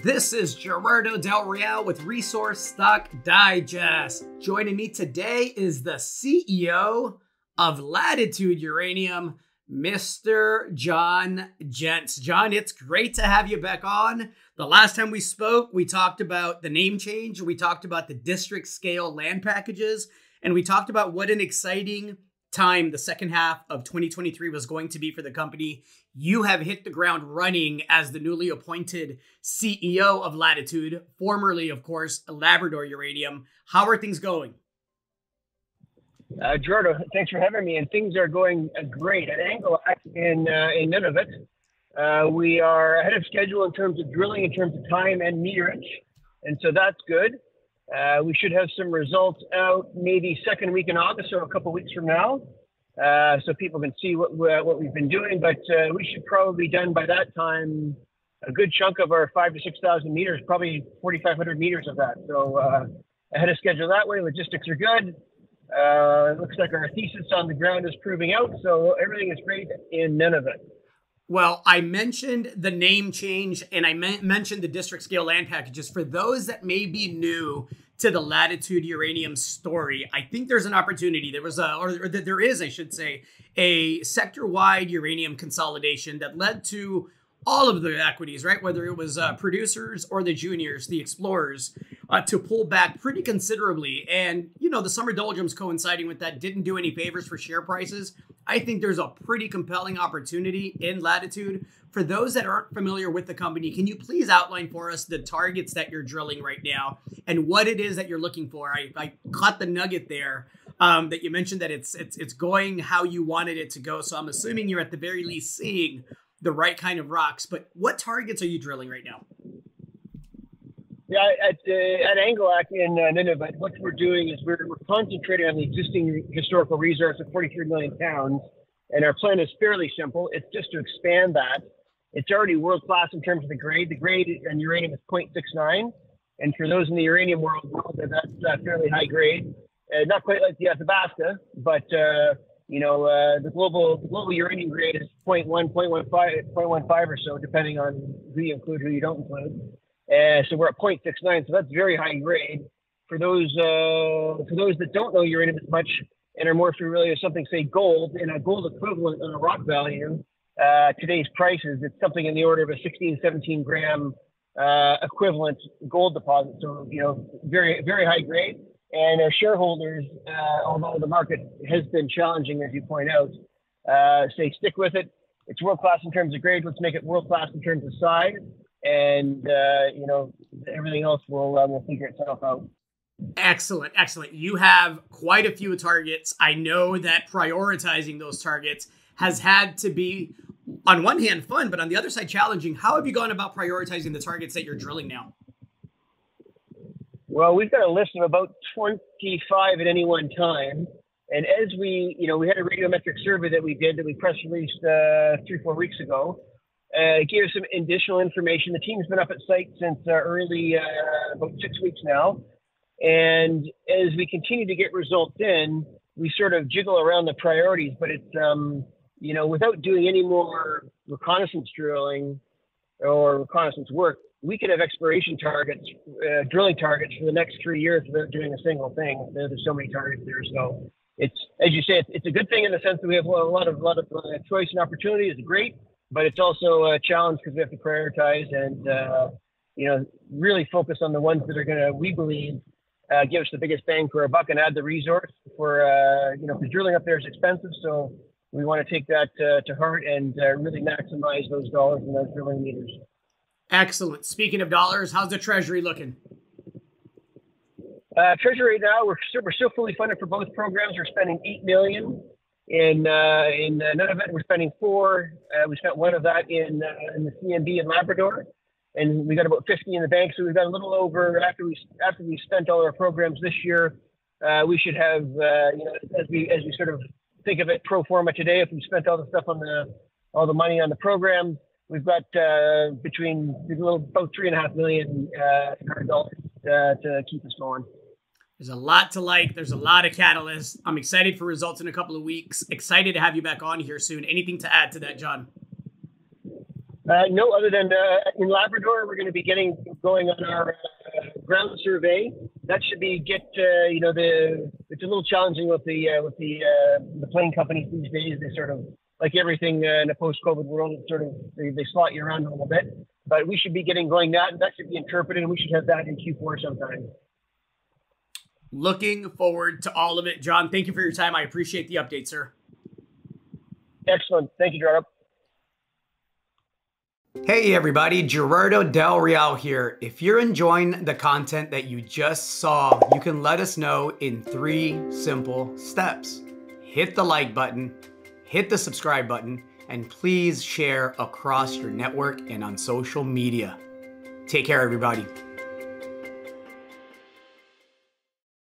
This is Gerardo Del Real with Resource Stock Digest. Joining me today is the CEO of Latitude Uranium, Mr. John Jentz. John, it's great to have you back on. The last time we spoke, we talked about the name change, we talked about the district scale land packages, and we talked about what an exciting time the second half of 2023 was going to be for the company. You have hit the ground running as the newly appointed CEO of Latitude, formerly, of course, Labrador Uranium. How are things going? Gerardo, thanks for having me. And things are going great at Angelac in Nunavut. We are ahead of schedule in terms of drilling, in terms of time and meterage. And so that's good. We should have some results out maybe second week in August or a couple of weeks from now, so people can see what we've been doing. But we should probably be done by that time. A good chunk of our 5,000 to 6,000 meters, probably 4,500 meters of that. So ahead of schedule that way. Logistics are good. It looks like our thesis on the ground is proving out. So everything is great in Nunavut. Well, I mentioned the name change and I mentioned the district scale land packages. For those that may be new to the Latitude Uranium story, I think there's an opportunity. There was there is, I should say, a sector-wide uranium consolidation that led to all of the equities, right? Whether it was producers or the juniors, the explorers, to pull back pretty considerably. And, you know, the summer doldrums coinciding with that didn't do any favors for share prices. I think there's a pretty compelling opportunity in Latitude. For those that aren't familiar with the company, can you please outline for us the targets that you're drilling right now and what it is that you're looking for? I caught the nugget there that you mentioned that it's going how you wanted it to go. So I'm assuming you're at the very least seeing the right kind of rocks. But what targets are you drilling right now? Yeah, at Angelac in Nunavut, what we're doing is we're concentrating on the existing historical resource of 43 million pounds, and our plan is fairly simple. It's just to expand that. It's already world-class in terms of the grade. The grade in uranium is 0.69, and for those in the uranium world, that's fairly high grade. Not quite like the Athabasca, but the global uranium grade is 0.1, 0.15 or so, depending on who you include, who you don't include. So we're at 0.69, so that's very high grade. For those that don't know uranium as much and are more familiar with something, say gold, and a gold equivalent on a rock value, today's prices, it's something in the order of a 16, 17 gram equivalent gold deposit. So, you know, very, very high grade. And our shareholders, although the market has been challenging, as you point out, say stick with it. It's world-class in terms of grade. Let's make it world-class in terms of size. And, everything else will figure itself out. Excellent. Excellent. You have quite a few targets. I know that prioritizing those targets has had to be, on one hand, fun, but on the other side, challenging. How have you gone about prioritizing the targets that you're drilling now? Well, we've got a list of about 25 at any one time. And as we had a radiometric survey that we did that we press released 3-4 weeks ago. It gave us some additional information. The team's been up at site since about 6 weeks now. And as we continue to get results in, we sort of jiggle around the priorities, but it's, without doing any more reconnaissance drilling or reconnaissance work, we could have exploration targets, drilling targets for the next 3 years without doing a single thing. There's so many targets there. So it's, as you say, it's a good thing in the sense that we have a lot of choice and opportunity. It's great. But it's also a challenge because we have to prioritize and, really focus on the ones that are going to, we believe, give us the biggest bang for our buck and add the resource for, because drilling up there is expensive. So we want to take that to heart and really maximize those dollars in those drilling meters. Excellent. Speaking of dollars, how's the treasury looking? Treasury right now, we're still fully funded for both programs. We're spending $8 million. In Nunavut, we're spending $4 million. We spent $1 million of that in the CMB in Labrador, and we got about $50 million in the bank. So we've got a little over after we spent all our programs this year. We should have, as we sort of think of it pro forma today, if we spent all the stuff on all the money on the program, we've got between about $3.5 million in hard dollars to keep us going. There's a lot to like. There's a lot of catalysts. I'm excited for results in a couple of weeks. Excited to have you back on here soon. Anything to add to that, John? No, other than in Labrador, we're going to be going on our ground survey. That should be it's a little challenging with the plane companies these days. They sort of, like everything in a post-COVID world, they slot you around a little bit. But we should be getting going that should be interpreted, and we should have that in Q4 sometime. Looking forward to all of it. John, thank you for your time. I appreciate the update, sir. Excellent. Thank you, Gerardo. Hey everybody, Gerardo Del Real here. If you're enjoying the content that you just saw, you can let us know in 3 simple steps. Hit the like button, hit the subscribe button, and please share across your network and on social media. Take care, everybody.